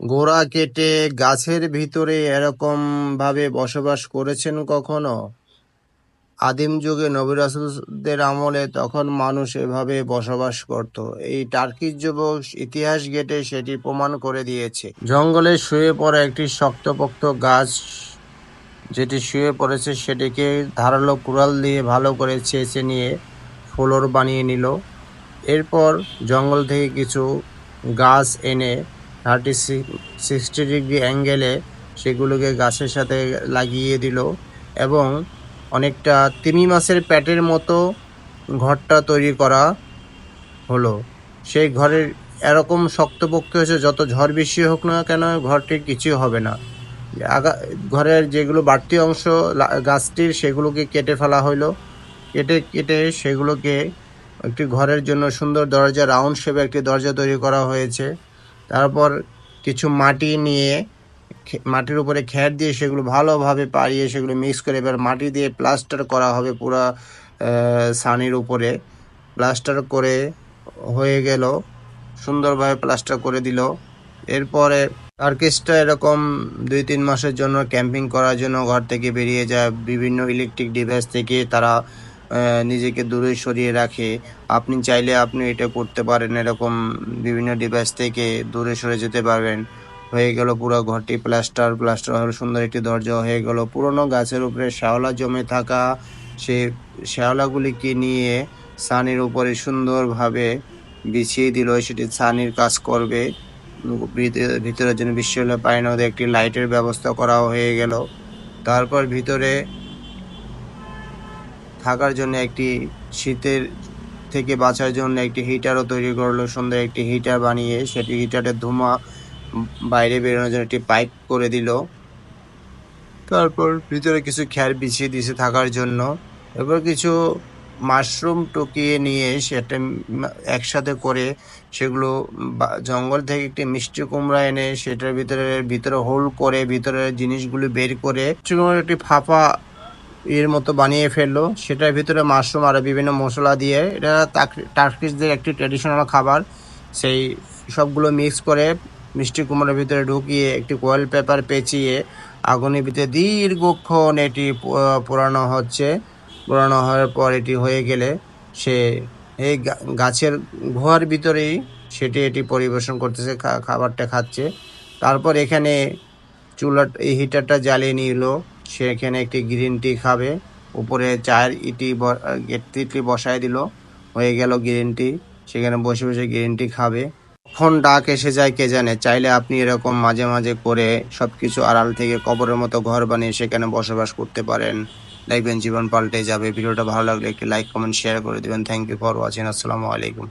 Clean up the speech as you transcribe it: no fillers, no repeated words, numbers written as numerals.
গোড়া কেটে গাছের ভিতরে এরকম ভাবে বসবাস করেছেন কখনো? আদিম যুগে নবী রাসূলদের আমলে তখন মানুষ এভাবে বসবাস করত। এই টার্কিশ যুবক ইতিহাস ঘেঁটে সেটি প্রমাণ করে দিয়েছে। জঙ্গলে শুয়ে পড়া একটি শক্তপোক্ত গাছ যেটি শুয়ে পড়েছে সেটিকে ধারালো কুড়াল দিয়ে ভালো করে চেঁচে নিয়ে ফ্লোর বানিয়ে নিল। এরপর জঙ্গল থেকে কিছু গাছ এনে 60 ডিগ্রি অ্যাঙ্গেলে সেগুলোকে গাছের সাথে লাগিয়ে দিল এবং অনেকটা তিমি মাছের প্যাটের মতো ঘরটা তৈরি করা হলো। সেই ঘরের এরকম শক্তপোক্ত হয়েছে, যত ঝড় বৃষ্টি হোক না কেন ঘরটির কিছু হবে না। ঘরের যেগুলো বাড়তি অংশ গাছটির সেগুলোকে কেটে ফেলা হইলো। কেটে সেগুলোকে একটি ঘরের জন্য সুন্দর দরজা, রাউন্ড শেপে একটি দরজা তৈরি করা হয়েছে। তারপর কিছু মাটি নিয়ে মাটির উপরে খ্যার দিয়ে সেগুলো ভালোভাবে পাড়িয়ে সেগুলো মিক্স করে এবার মাটি দিয়ে প্লাস্টার করা হবে পুরা ছানির উপরে। প্লাস্টার করে হয়ে গেল, সুন্দরভাবে প্লাস্টার করে দিল। এরপরে টার্কিশটা এরকম 2-3 মাসের জন্য ক্যাম্পিং করার জন্য ঘর থেকে বেরিয়ে যায়। বিভিন্ন ইলেকট্রিক ডিভাইস থেকে তারা নিজেকে দূরে সরিয়ে রাখে। আপনি চাইলে আপনি এটা করতে পারেন, এরকম বিভিন্ন ডিভাইস থেকে দূরে সরে যেতে পারবেন। হয়ে গেল পুরো ঘরটি প্লাস্টার হলো, সুন্দর একটি দরজা হয়ে গেল। পুরনো গাছের উপরে শ্যাওলা জমে থাকা সেই শ্যাওলাগুলিকে নিয়ে ছানির উপরে সুন্দরভাবে বিছিয়ে দিল, সেটি ছানির কাজ করবে। ভিতরের জন্য বিশ্ববিদ্যালয় পানি নদে একটি লাইটের ব্যবস্থা করা হয়ে গেল। তারপর ভিতরে থাকার জন্য একটি শীতের থেকে বাঁচার জন্য একটি হিটারও তৈরি করলো। সুন্দর একটি হিটার বানিয়ে সেটি হিটারের ধোঁয়া বাইরে বেরোনোর জন্য একটি পাইপ করে দিল। তারপর ভিতরে কিছু খ্যার বিছিয়ে দিয়েছে থাকার জন্য। এরপর কিছু মাশরুম টুকিয়ে নিয়ে সেটা একসাথে করে সেগুলো জঙ্গল থেকে একটি মিষ্টি কুমড়া এনে সেটার ভিতরে হোল করে ভিতরের জিনিসগুলো বের করে একটি ফাঁপা এর মতো বানিয়ে ফেললো। সেটার ভিতরে মাশরুম আর বিভিন্ন মশলা দিয়ে, এটা টার্কিশদের একটি ট্র্যাডিশনাল খাবার, সেই সবগুলো মিক্স করে মিষ্টি কুমড়োর ভিতরে ঢুকিয়ে একটি কয়েল পেপার পেঁচিয়ে আগুনের ভিতরে দীর্ঘক্ষণ এটি পোড়ানো হচ্ছে। পোড়ানো হওয়ার পর এটি হয়ে গেলে সে এই গাছের গুহার ভিতরেই এটি পরিবেশন করতেছে, খাবারটা খাচ্ছে। তারপর এখানে এই হিটারটা জ্বালিয়ে নিল, সে এখানে একটি গ্রিন টি খাবে। উপরে চায়ের ইটলি বসায় দিল, হয়ে গেল গ্রিন টি। সেখানে বসে বসে গ্রিন টি খাবে। কখন ডাক এসে যায় কে জানে। চাইলে আপনি এরকম মাঝে মাঝে করে সবকিছু আড়াল থেকে কবরের মতো ঘর বানিয়ে সেখানে বসবাস করতে পারেন। দেখবেন জীবন পাল্টে যাবে। ভিডিওটা ভালো লাগলে একটি লাইক, কমেন্ট, শেয়ার করে দিবেন। Thank you for watching. আসসালামু আলাইকুম।